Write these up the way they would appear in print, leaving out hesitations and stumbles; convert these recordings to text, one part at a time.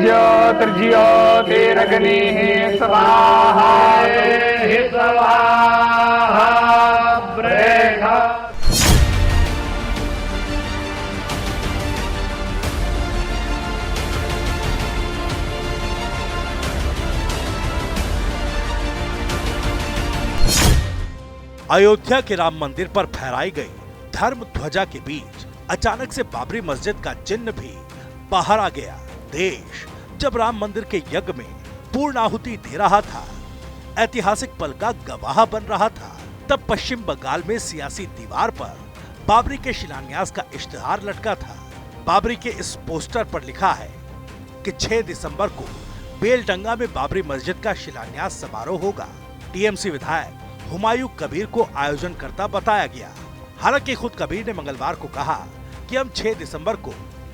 ज्योतिर्ज्योतिरग्निः स्वाहा स्वाहा ब्रेहा। अयोध्या के राम मंदिर पर फहराई गई धर्म ध्वजा के बीच अचानक से बाबरी मस्जिद का चिन्ह भी बाहर आ गया। देश जब राम मंदिर के यज्ञ में पूर्ण आहुति दे रहा था, ऐतिहासिक पल का गवाह बन रहा था, तब पश्चिम बंगाल में सियासी दीवार पर बाबरी के शिलान्यास का इश्तिहार लटका था। बाबरी के इस पोस्टर पर लिखा है कि 6 दिसंबर को बेलडंगा में बाबरी मस्जिद का शिलान्यास समारोह होगा। टीएमसी विधायक हुमायूं कबीर को आयोजन करता बताया गया। हालांकि खुद कबीर ने मंगलवार को कहा कि हम 6 दिसंबर को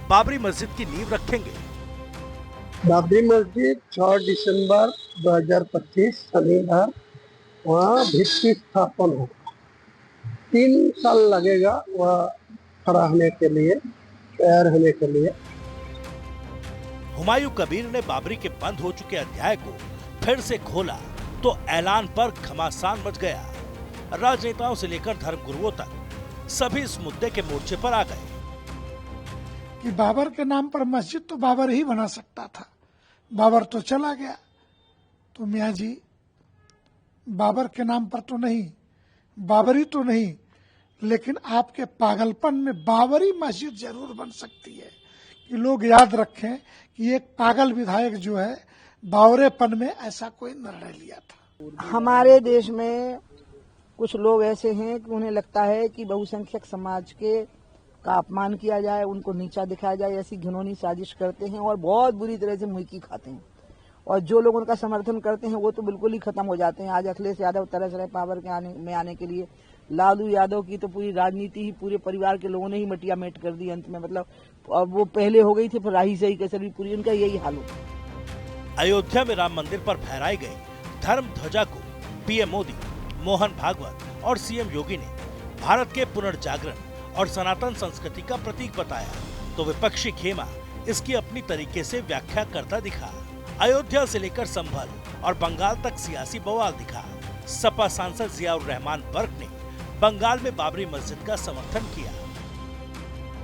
बाबरी मस्जिद की नींव रखेंगे। बाबरी मस्जिद 6 दिसंबर 2025 शनिवार वहाँ भित्ति स्थापन होगा। 3 साल लगेगा वह खड़ा होने के लिए, तैयार होने के लिए। हुमायूं कबीर ने बाबरी के बंद हो चुके अध्याय को फिर से खोला तो ऐलान पर घमासान मच गया। राजनेताओं से लेकर धर्मगुरुओं तक सभी इस मुद्दे के मोर्चे पर आ गए कि बाबर के नाम पर मस्जिद तो बाबर ही बना सकता था, बाबर तो चला गया, तो मियाँ जी बाबर के नाम पर तो नहीं, बाबरी तो नहीं, लेकिन आपके पागलपन में बाबरी मस्जिद जरूर बन सकती है। कि लोग याद रखें कि एक पागल विधायक जो है बावरेपन में ऐसा कोई निर्णय लिया था। हमारे देश में कुछ लोग ऐसे हैं कि उन्हें लगता है कि बहुसंख्यक समाज का अपमान किया जाए, उनको नीचा दिखाया जाए, ऐसी घिनौनी साजिश करते हैं और बहुत बुरी तरह से मुईकी खाते हैं। और जो लोग उनका समर्थन करते हैं वो तो बिल्कुल ही खत्म हो जाते हैं। आज अखिलेश यादव तरस रहे पावर के आने के लिए। लालू यादव की तो पूरी राजनीति ही पूरे परिवार के लोगों ने ही मटिया मेट कर दी अंत में। मतलब अब वो पहले हो गई थी, फिर राही सही कसर भी पूरी, उनका यही हाल हो। अयोध्या में राम मंदिर पर फहराई गई धर्म ध्वजा को पीएम मोदी, मोहन भागवत और सीएम योगी ने भारत के पुनर्जागरण और सनातन संस्कृति का प्रतीक बताया, तो विपक्षी खेमा इसकी अपनी तरीके से व्याख्या करता दिखा। अयोध्या से लेकर संभल और बंगाल तक सियासी बवाल दिखा। सपा सांसद जियाउर रहमान बर्क ने बंगाल में बाबरी मस्जिद का समर्थन किया।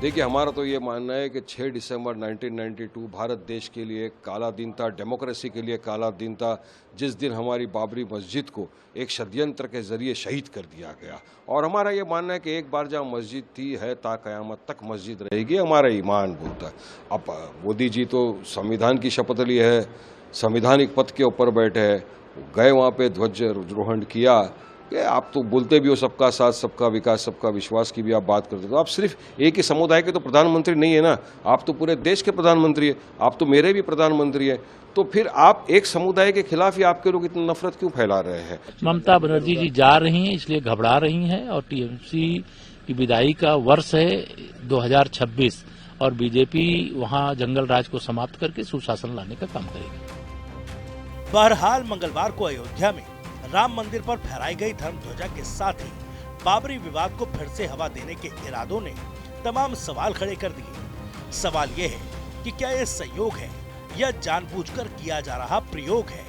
देखिए, हमारा तो ये मानना है कि 6 दिसंबर 1992 भारत देश के लिए काला दिन था, डेमोक्रेसी के लिए काला दिन था, जिस दिन हमारी बाबरी मस्जिद को एक षड्यंत्र के जरिए शहीद कर दिया गया। और हमारा ये मानना है कि एक बार जहाँ मस्जिद थी है ता कयामत तक मस्जिद रहेगी, हमारा ईमान बोलता है। अब मोदी जी तो संविधान की शपथ ली है, संवैधानिक पद के ऊपर बैठे हैं, गए वहाँ पे ध्वजारोहण किया। आप तो बोलते भी हो सबका साथ, सबका विकास, सबका विश्वास की भी आप बात करते हो, तो आप सिर्फ एक ही समुदाय के तो प्रधानमंत्री नहीं है ना, आप तो पूरे देश के प्रधानमंत्री है, आप तो मेरे भी प्रधानमंत्री है। तो फिर आप एक समुदाय के खिलाफ ही आपके लोग इतनी नफरत क्यों फैला रहे हैं? ममता बनर्जी जी जा रही हैं, इसलिए घबरा रही हैं और टीएमसी की विदाई का वर्ष है 2026 और बीजेपी वहां जंगल राज को समाप्त करके सुशासन लाने का काम करेगी। बहरहाल मंगलवार को अयोध्या में राम मंदिर पर फहराई गई धर्म ध्वजा के साथ ही बाबरी विवाद को फिर से हवा देने के इरादों ने तमाम सवाल खड़े कर दिए। सवाल ये है कि क्या ये संयोग है या जानबूझकर किया जा रहा प्रयोग है।